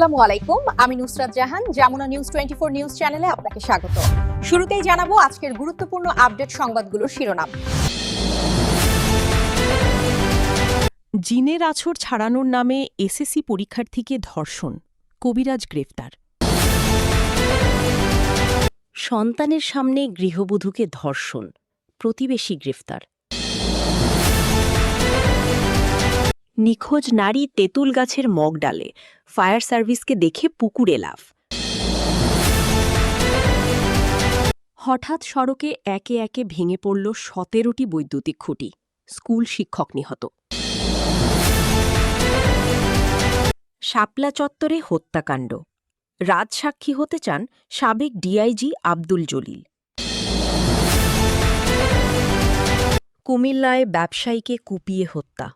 আসসালামু আলাইকুম, আমি নুসরাত জাহান। যমুনা নিউজ 24 নিউজ চ্যানেলে আপনাকে স্বাগত। শুরুতেই জানাবো আজকের গুরুত্বপূর্ণ আপডেট সংবাদগুলোর শিরোনাম। জিনের আছর ছাড়ানোর নামে এসএসসি পরীক্ষার্থীকে ধর্ষণ, কবিরাজ গ্রেফতার। সন্তানের সামনে গৃহবধূকে ধর্ষণ, প্রতিবেশী গ্রেফতার। নিখোঁজ নারী তেঁতুল গাছের মগ ডালে, ফায়ার সার্ভিসকে দেখে পুকুরে লাফ। হঠাৎ সড়কে একে একে ভেঙে পড়ল 17টি বৈদ্যুতিক খুঁটি, স্কুল শিক্ষক নিহত। শাপলা চত্বরে হত্যাকাণ্ড, রাজসাক্ষী হতে চান সাবেক ডিআইজি আব্দুল জলিল। কুমিল্লায় ব্যবসায়ীকে কুপিয়ে হত্যা।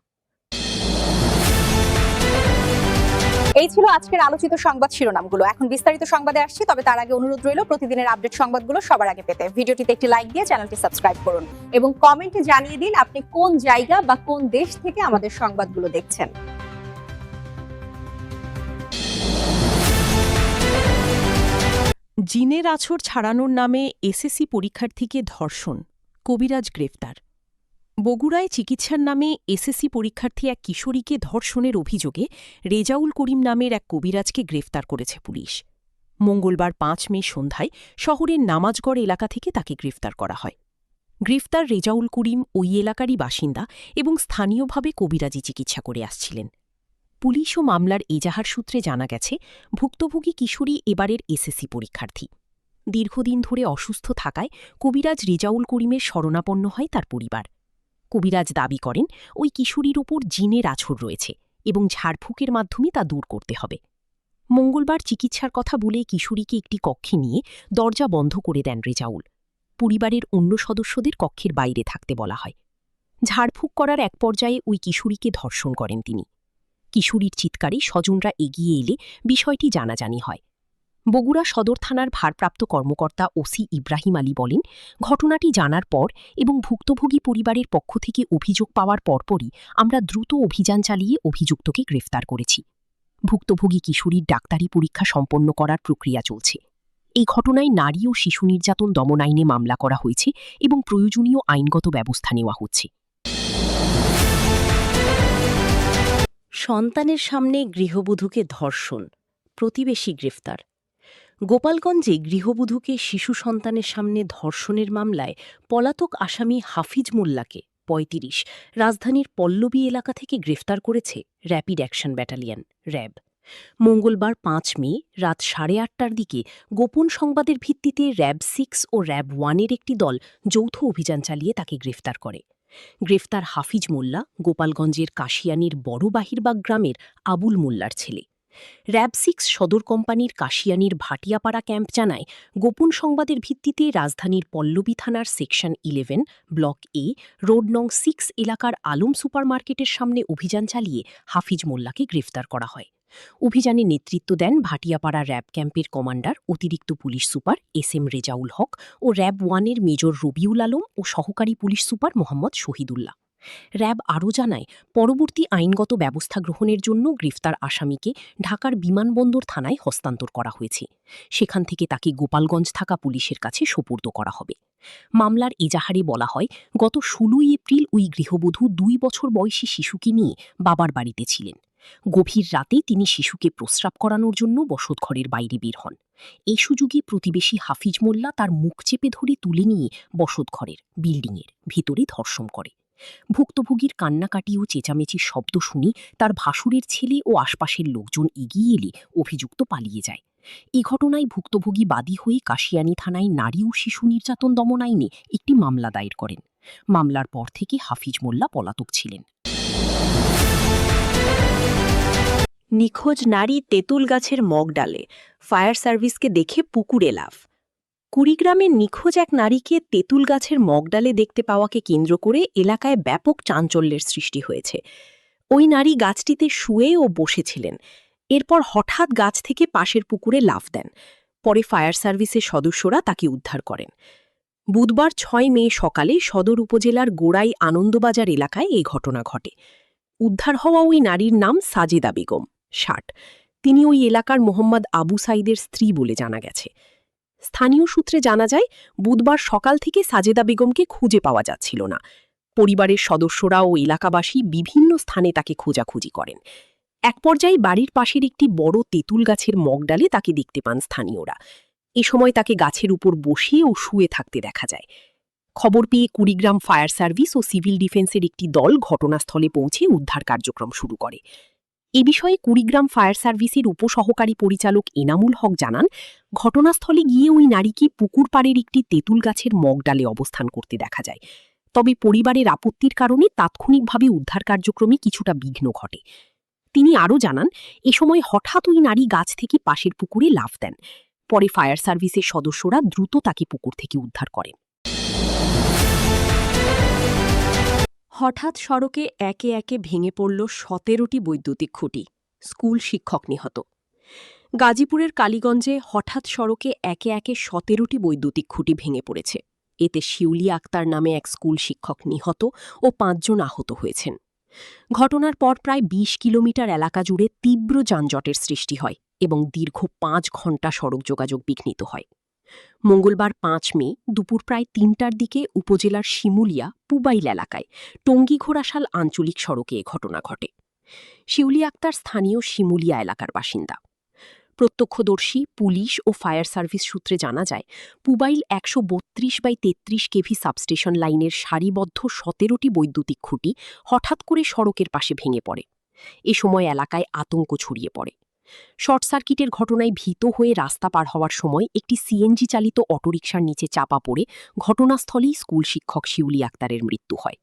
এই ছিল আজকের আলোচিত সংবাদ শিরোনামগুলো। এখন বিস্তারিত সংবাদে আসছি, তবে তার আগে অনুরোধ রইল প্রতিদিনের আপডেট সংবাদগুলো সবার আগে পেতে ভিডিওটিতে একটি লাইক দিয়ে চ্যানেলটি সাবস্ক্রাইব করুন এবং কমেন্টে জানিয়ে দিন আপনি কোন জায়গা বা কোন দেশ থেকে আমাদের সংবাদগুলো দেখছেন। জিনের আছর ছাড়ানোর নামে এসএসসি পরীক্ষার্থীকে ধর্ষণ, কবিরাজ গ্রেফতার। বগুড়ায় চিকিৎসার নামে এসএসসি পরীক্ষার্থী এক কিশোরীকে ধর্ষণের অভিযোগে রেজাউল করিম নামের এক কবিরাজকে গ্রেফতার করেছে পুলিশ। মঙ্গলবার 5 মে সন্ধ্যায় শহরের নামাজগড় এলাকা থেকে তাকে গ্রেফতার করা হয়। গ্রেফতার রেজাউল করিম ওই এলাকারই বাসিন্দা এবং স্থানীয়ভাবে কবিরাজি চিকিৎসা করে আসছিলেন। পুলিশ ও মামলার এজাহার সূত্রে জানা গেছে, ভুক্তভোগী কিশোরী এবারের এসএসসি পরীক্ষার্থী। দীর্ঘদিন ধরে অসুস্থ থাকায় কবিরাজ রেজাউল করিমের শরণাপন্ন হয় তার পরিবার। কবিরাজ দাবি করেন ওই কিশোরীর ওপর জিনের আছর রয়েছে এবং ঝাড়ফুঁকের মাধ্যমে তা দূর করতে হবে। মঙ্গলবার চিকিৎসার কথা বলে কিশোরীকে একটি কক্ষে নিয়ে দরজা বন্ধ করে দেন রেজাউল। পরিবারের অন্য সদস্যদের কক্ষের বাইরে থাকতে বলা হয়। ঝাড়ফুঁক করার এক পর্যায়ে ওই কিশোরীকে ধর্ষণ করেন তিনি। কিশোরীর চিৎকারে স্বজনরা এগিয়ে এলে বিষয়টি জানাজানি হয়। বগুড়া সদর থানার ভারপ্রাপ্ত কর্মকর্তা ওসি ইব্রাহিম আলী বলেন, ঘটনাটি জানার পর এবং ভুক্তভোগী পরিবারের পক্ষ থেকে অভিযোগ পাওয়ার পরপরই আমরা দ্রুত অভিযান চালিয়ে অভিযুক্তকে গ্রেফতার করেছি। ভুক্তভোগী কিশোরীর ডাক্তারি পরীক্ষা সম্পন্ন করার প্রক্রিয়া চলছে। এই ঘটনায় নারী ও শিশু নির্যাতন দমন আইনে মামলা করা হয়েছে এবং প্রয়োজনীয় আইনগত ব্যবস্থা নেওয়া হচ্ছে। সন্তানের সামনে গৃহবধূকে ধর্ষণ, প্রতিবেশী গ্রেফতার। গোপালগঞ্জে গৃহবধূকে শিশু সন্তানের সামনে ধর্ষণের মামলায় পলাতক আসামি হাফিজ মোল্লাকে ৩৫ রাজধানীর পল্লবী এলাকা থেকে গ্রেফতার করেছে র্যাপিড অ্যাকশন ব্যাটালিয়ন র্যাব। মঙ্গলবার 5 মে রাত 8:30টার দিকে গোপন সংবাদের ভিত্তিতে র্যাব 6 ও র্যাব 1-এর একটি দল যৌথ অভিযান চালিয়ে তাকে গ্রেফতার করে। গ্রেফতার হাফিজ মোল্লা গোপালগঞ্জের কাশিয়ানীর বড় বাহিরবাগ গ্রামের আবুল মোল্লার ছেলে। র্যাব 6 সদর কোম্পানির কাশিয়ানীর ভাটিয়াপাড়া ক্যাম্প জানায়, গোপন সংবাদের ভিত্তিতে রাজধানীর পল্লবী থানার সেকশন 11 ব্লক এ রোড নং 6 এলাকার আলম সুপারমার্কেটের সামনে অভিযান চালিয়ে হাফিজ মোল্লাকে গ্রেফতার করা হয়। অভিযানে নেতৃত্ব দেন ভাটিয়াপাড়া র্যাব ক্যাম্পের কমান্ডার অতিরিক্ত police super SM Rezaul Haque ও র্যাব 1-এর মেজর রবিউল আলম ও সহকারী police super Mohammad Shahidullah. RAB আরও জানায়, পরবর্তী আইনগত ব্যবস্থা গ্রহণের জন্য গ্রেফতার আসামিকে ঢাকার বিমানবন্দর থানায় হস্তান্তর করা হয়েছে। সেখান থেকে তাকে গোপালগঞ্জ থাকা পুলিশের কাছে সোপর্দ করা হবে। মামলার এজাহারে বলা হয়, গত 16 এপ্রিল ওই গৃহবধূ 2 বছর বয়সী শিশুকে নিয়ে বাবার বাড়িতে ছিলেন। গভীর রাতে তিনি শিশুকে প্রস্রাব করানোর জন্য বসতঘরের বাইরে বের হন। এই সুযোগে প্রতিবেশী হাফিজ মোল্লা তার মুখ চেপে ধরে তুলে নিয়ে বসতঘরের বিল্ডিংয়ের ভিতরে ধর্ষণ করে। ভুক্তভোগীর কান্নাকাটি ও চেঁচামেচির শব্দ শুনে তার ভাসুরের ছেলে ও আশপাশের লোকজন এগিয়ে এলে অভিযুক্ত পালিয়ে যায়। এ ঘটনায় ভুক্তভোগী বাদী হয়ে কাশিয়ানী থানায় নারী ও শিশু নির্যাতন দমন আইনে একটি মামলা দায়ের করেন। মামলার পর থেকে হাফিজ মোল্লা পলাতক ছিলেন। নিখোঁজ নারী তেঁতুল গাছের মগ ডালে, ফায়ার সার্ভিসকে দেখে পুকুরে লাফ। কুড়িগ্রামে নিখোঁজ এক নারীকে তেঁতুল গাছের মগডালে দেখতে পাওয়াকে কেন্দ্র করে এলাকায় ব্যাপক চাঞ্চল্যের সৃষ্টি হয়েছে। ওই নারী গাছটিতে শুয়ে ও বসেছিলেন। এরপর হঠাৎ গাছ থেকে পাশের পুকুরে লাফ দেন। পরে ফায়ার সার্ভিসের সদস্যরা তাকে উদ্ধার করেন। বুধবার 6 মে সকালে সদর উপজেলার গোড়াই আনন্দবাজার এলাকায় এই ঘটনা ঘটে। উদ্ধার হওয়া ওই নারীর নাম সাজেদা বেগম, 60। তিনি ওই এলাকার মোহাম্মদ আবু সাইদের স্ত্রী বলে জানা গেছে। স্থানীয় সূত্রে জানা যায়, বুধবার সকাল থেকে সাজেদা বেগমকে খুঁজে পাওয়া যাচ্ছিল না। পরিবারের সদস্যরা ও এলাকাবাসী বিভিন্ন স্থানে তাকে খোঁজাখুঁজি করেন। এক পর্যায়ে বাড়ির পাশের একটি বড় তেঁতুল গাছের মগডালে তাকে দেখতে পান স্থানীয়রা। এ সময় তাকে গাছের উপর বসিয়ে ও শুয়ে থাকতে দেখা যায়। খবর পেয়ে কুড়িগ্রাম ফায়ার সার্ভিস ও সিভিল ডিফেন্সের একটি দল ঘটনাস্থলে পৌঁছে উদ্ধার কার্যক্রম শুরু করে। এ বিষয়ে কুড়িগ্রাম ফায়ার সার্ভিসের উপসহকারী পরিচালক এনামুল হক জানান, ঘটনাস্থলে গিয়ে ওই নারীকে পুকুর পাড়ের একটি তেঁতুল গাছের মগডালে অবস্থান করতে দেখা যায়। তবে পরিবারের আপত্তির কারণে তাৎক্ষণিকভাবে উদ্ধার কার্যক্রমে কিছুটা বিঘ্ন ঘটে। তিনি আরও জানান, এ সময় হঠাৎ ওই নারী গাছ থেকে পাশের পুকুরে লাফ দেন। পরে ফায়ার সার্ভিসের সদস্যরা দ্রুত তাকে পুকুর থেকে উদ্ধার করেন। হঠাৎ সড়কে একে একে ভেঙে পড়ল ১৭টি বৈদ্যুতিক খুঁটি, স্কুল শিক্ষক নিহত। গাজীপুরের কালীগঞ্জে হঠাৎ সড়কে একে একে ১৭টি বৈদ্যুতিক খুঁটি ভেঙে পড়েছে। এতে শিউলি আক্তার নামে এক স্কুল শিক্ষক নিহত ও ৫ জন আহত হয়েছেন। ঘটনার পর প্রায় ২০ কিলোমিটার এলাকা জুড়ে তীব্র যানজটের সৃষ্টি হয় এবং দীর্ঘ ৫ ঘণ্টা সড়ক যোগাযোগ বিঘ্নিত হয়। মঙ্গলবার ৫ মে দুপুর প্রায় ৩টার দিকে উপজেলার শিমুলিয়া পুবাইল এলাকায় টঙ্গী ঘোড়াশাল আঞ্চলিক সড়কে এ ঘটনা ঘটে। শিউলি আক্তার স্থানীয় শিমুলিয়া এলাকার বাসিন্দা। প্রত্যক্ষদর্শী, পুলিশ ও ফায়ার সার্ভিস সূত্রে জানা যায়, পুবাইল ১৩২/৩৩ কেভি সাবস্টেশন লাইনের সারিবদ্ধ ১৭টি বৈদ্যুতিক খুঁটি হঠাৎ করে সড়কের পাশে ভেঙে পড়ে। এ সময় এলাকায় আতঙ্ক ছড়িয়ে পড়ে। শর্ট সার্কিটের ঘটনায় ভীত হয়ে রাস্তা পার হওয়ার সময় একটি সিএনজি চালিত অটোরিকশার নিচে চাপা পড়ে ঘটনাস্থলেই স্কুল শিক্ষক শিউলি আক্তারের মৃত্যু হয়।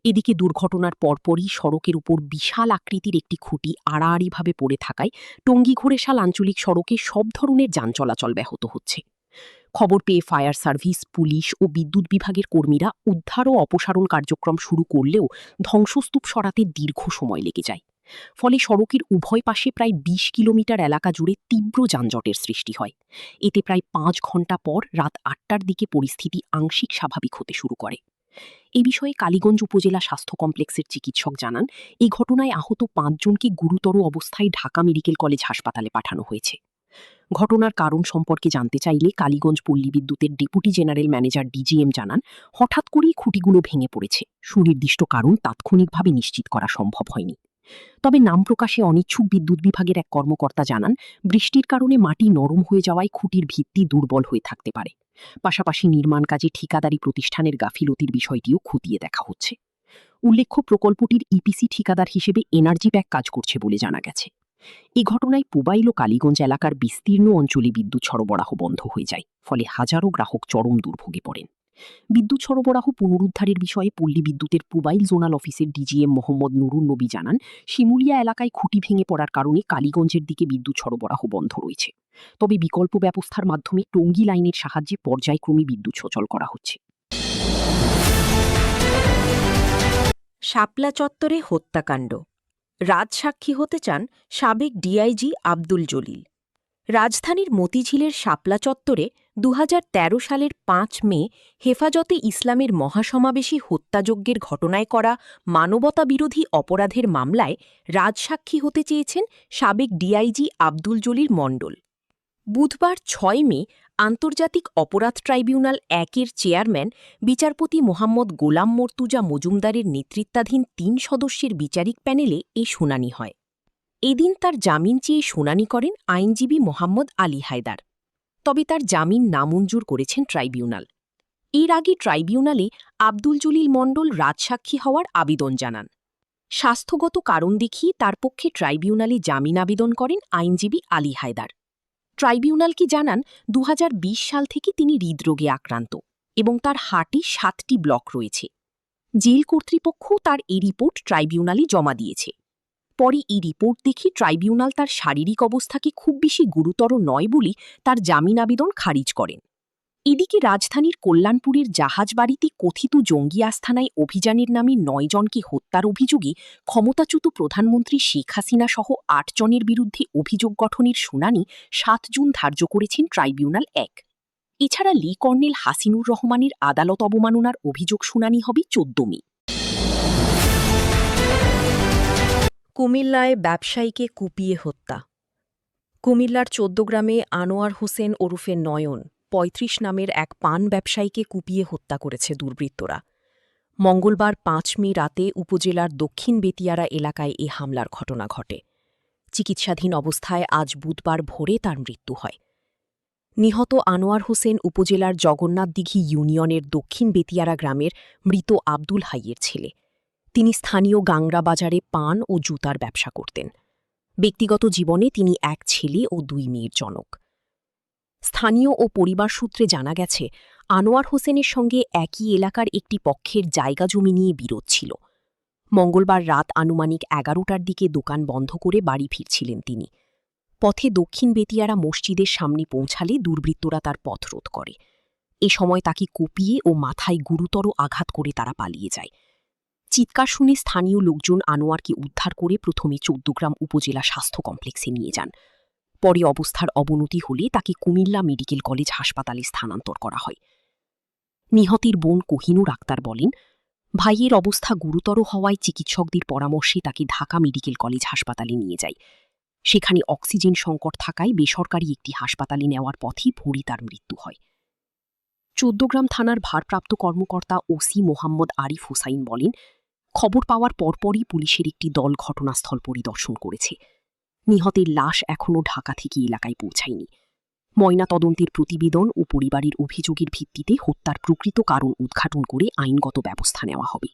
এদিকে দুর্ঘটনার পরপরই সড়কের উপর বিশাল আকৃতির একটি খুঁটি আড়াআড়িভাবে পড়ে থাকায় টঙ্গী ঘোড়াশাল আঞ্চলিক সড়কে সব ধরনের যান চলাচল ব্যাহত হচ্ছে। খবর পেয়ে ফায়ার সার্ভিস, পুলিশ ও বিদ্যুৎ বিভাগের কর্মীরা উদ্ধার ও অপসারণ কার্যক্রম শুরু করলেও ধ্বংসস্তূপ সরাতে দীর্ঘ সময় লেগে যায়। ফলে সড়কের উভয় পাশে প্রায় ২০ কিলোমিটার এলাকা জুড়ে তীব্র যানজটের সৃষ্টি হয়। এতে প্রায় ৫ ঘণ্টা পর রাত ৮টার দিকে পরিস্থিতি আংশিক স্বাভাবিক হতে শুরু করে। এ বিষয়ে কালীগঞ্জ উপজেলা স্বাস্থ্য কমপ্লেক্সের চিকিৎসক জানান, এই ঘটনায় আহত ৫ জনকে গুরুতর অবস্থায় ঢাকা মেডিকেল কলেজ হাসপাতালে পাঠানো হয়েছে। ঘটনার কারণ সম্পর্কে জানতে চাইলে কালীগঞ্জ পল্লী বিদ্যুতের ডেপুটি জেনারেল ম্যানেজার ডিজিএম জানান, হঠাৎ করেই খুঁটিগুলো ভেঙে পড়েছে। সুনির্দিষ্ট কারণ তাৎক্ষণিকভাবে নিশ্চিত করা সম্ভব হয়নি। তবে নাম প্রকাশে অনিচ্ছুক বিদ্যুৎ বিভাগের এক কর্মকর্তা জানান, বৃষ্টির কারণে মাটি নরম হয়ে যাওয়ায় খুঁটির ভিত্তি দুর্বল হয়ে থাকতে পারে। পাশাপাশি নির্মাণ কাজে ঠিকাদারি প্রতিষ্ঠানের গাফিলতির বিষয়টিও খতিয়ে দেখা হচ্ছে। উল্লেখ্য, প্রকল্পটির ইপিসি ঠিকাদার হিসেবে এনার্জি প্যাক কাজ করছে বলে জানা গেছে। এ ঘটনায় পুবাইল ও কালীগঞ্জ এলাকার বিস্তীর্ণ অঞ্চলে বিদ্যুৎ সরবরাহ বন্ধ হয়ে যায়। ফলে হাজারো গ্রাহক চরম দুর্ভোগে পড়েন। বিদ্যুৎ সরবরাহ পুনরুদ্ধারের বিষয়ে পল্লী বিদ্যুতের পুবাইল জোনাল অফিসের ডিজিএম মোহাম্মদ নুরুন নবী জানান, শিমুলিয়া এলাকায় খুঁটি ভেঙে পড়ার কারণে কালীগঞ্জের দিকে বিদ্যুৎ সরবরাহ বন্ধ রয়েছে। তবে বিকল্প ব্যবস্থার মাধ্যমে টঙ্গী লাইনের সাহায্যে পর্যায়ক্রমে বিদ্যুৎ সচল করা হচ্ছে। শাপলা চত্বরে হত্যাকাণ্ড, রাজসাক্ষী হতে চান সাবেক ডিআইজি আব্দুল জলিল। রাজধানীর মতিঝিলের শাপলা চত্বরে ২০১৩ সালের ৫ মে হেফাজতে ইসলামের মহাসমাবেশী হত্যাযজ্ঞের ঘটনায় করা মানবতাবিরোধী অপরাধের মামলায় রাজসাক্ষী হতে চেয়েছেন সাবেক ডিআইজি আব্দুল জলিল মণ্ডল। বুধবার ৬ মে আন্তর্জাতিক অপরাধ ট্রাইব্যুনাল ১-এর চেয়ারম্যান বিচারপতি মোহাম্মদ গোলাম মর্তুজা মজুমদারের নেতৃত্বাধীন ৩ সদস্যের বিচারিক প্যানেলে এ শুনানি হয়। এদিন তার জামিন চেয়ে শুনানি করেন আইনজীবী মোহাম্মদ আলী হায়দার। তবে তার জামিন নামঞ্জুর করেছেন ট্রাইব্যুনাল। এর আগে ট্রাইব্যুনালে আব্দুল জলিল মণ্ডল রাজসাক্ষী হওয়ার আবেদন জানান। স্বাস্থ্যগত কারণ দেখিয়ে তার পক্ষে ট্রাইব্যুনালে জামিন আবেদন করেন আইনজীবী আলী হায়দার। ট্রাইব্যুনালকে জানান, ২০২০ সাল থেকে তিনি হৃদরোগে আক্রান্ত এবং তার হার্টে ৭টি ব্লক রয়েছে। জেল কর্তৃপক্ষ তার এই রিপোর্ট ট্রাইব্যুনালে জমা দিয়েছে। পরে এই রিপোর্ট দেখে ট্রাইব্যুনাল তার শারীরিক অবস্থাকে খুব বেশি গুরুতর নয় বলে তার জামিন আবেদন খারিজ করেন। এদিকে রাজধানীর কল্যাণপুরের জাহাজবাড়িতে কথিত জঙ্গি আস্তানায় অভিযানের নামে ৯ জনকে হত্যার অভিযোগে ক্ষমতাচ্যুত প্রধানমন্ত্রী শেখ হাসিনা সহ ৮ জনের বিরুদ্ধে অভিযোগ গঠনের শুনানি ৭ জুন ধার্য করেছেন ট্রাইব্যুনাল ১। এছাড়া লি কর্নেল হাসিনুর রহমানের আদালত অবমাননার অভিযোগ শুনানি হবে ১৪ মে। কুমিল্লায় ব্যবসায়ীকে কুপিয়ে হত্যা, কুমিল্লার ১৪ গ্রামে আনোয়ার হোসেন ওরফে নয়ন ৩৫ নামের এক পান ব্যবসায়ীকে কুপিয়ে হত্যা করেছে দুর্বৃত্তরা। মঙ্গলবার ৫ মে রাতে উপজেলার দক্ষিণ বেতিয়ারা এলাকায় এ হামলার ঘটনা ঘটে। চিকিৎসাধীন অবস্থায় আজ বুধবার ভোরে তার মৃত্যু হয়। নিহত আনোয়ার হোসেন উপজেলার জগন্নাথদিঘি ইউনিয়নের দক্ষিণ বেতিয়ারা গ্রামের মৃত আব্দুল হাইয়ের ছেলে। তিনি স্থানীয় গাংরা বাজারে পান ও জুতার ব্যবসা করতেন। ব্যক্তিগত জীবনে তিনি এক ছেলে ও ২ মেয়ের জনক। স্থানীয় ও পরিবার সূত্রে জানা গেছে, আনোয়ার হোসেনের সঙ্গে একই এলাকার একটি পক্ষের জায়গা জমি নিয়ে বিরোধ ছিল। মঙ্গলবার রাত আনুমানিক ১১টার দিকে দোকান বন্ধ করে বাড়ি ফিরছিলেন তিনি। পথে দক্ষিণ বেতিয়ারা মসজিদের সামনে পৌঁছালে দুর্বৃত্তরা তার পথ রোধ করে। এ সময় তাকে কুপিয়ে ও মাথায় গুরুতর আঘাত করে তারা পালিয়ে যায়। চিৎকার শুনে স্থানীয় লোকজন আনোয়ারকে উদ্ধার করে প্রথমে ১৪ গ্রাম উপজেলা স্বাস্থ্য কমপ্লেক্সে নিয়ে যান। পরে অবস্থার অবনতি হলে তাকে কুমিল্লা মেডিকেল কলেজ হাসপাতালে স্থানান্তর করা হয়। নিহতের বোন কোহিনুর আক্তার বলেন, ভাইয়ের অবস্থা গুরুতর হওয়ায় চিকিৎসকদের পরামর্শে তাকে ঢাকা মেডিকেল কলেজ হাসপাতালে নিয়ে যায়। সেখানে অক্সিজেন সংকট থাকায় বেসরকারি একটি হাসপাতালে নেওয়ার পথে ভোরে তার মৃত্যু হয়। ১৪ গ্রাম থানার ভারপ্রাপ্ত কর্মকর্তা ওসি মোহাম্মদ আরিফ হোসাইন বলেন, খবর পাওয়ার পরপরই পুলিশের একটি দল ঘটনাস্থল পরিদর্শন করেছে। নিহতের লাশ এখনও ঢাকা থেকে এলাকায় পৌঁছায়নি। ময়নাতদন্তের প্রতিবেদন ও পরিবারের অভিযোগের ভিত্তিতে হত্যার প্রকৃত কারণ উদ্ঘাটন করে আইনগত ব্যবস্থা নেওয়া হবে।